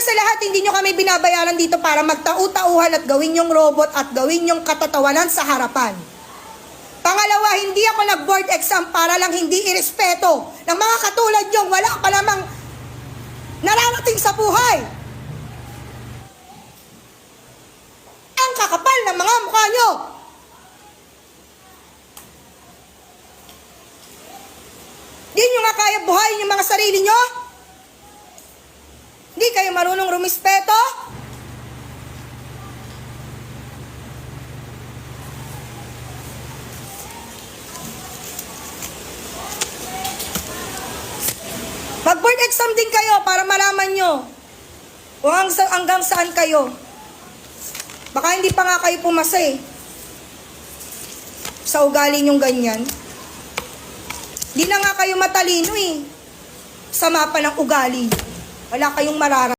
sa lahat, hindi nyo kami binabayaran dito para magtau-tauhan at gawin yung robot at gawin yung katatawanan sa harapan. Pangalawa, hindi ako nag-board exam para lang hindi irespeto ng mga katulad yung wala pa lamang nararating sa buhay. Ang kakapal ng mga mukha nyo. Di nyo nga kaya buhayin yung mga sarili nyo? Hindi kayo marunong rumispeto? Mag-board exam din kayo para malaman nyo kung hanggang saan kayo. Baka hindi pa nga kayo pumasa eh. Sa ugali nyong ganyan. Di na nga kayo matalino eh. Sa mapa ng ugali. Wala kayong mararating.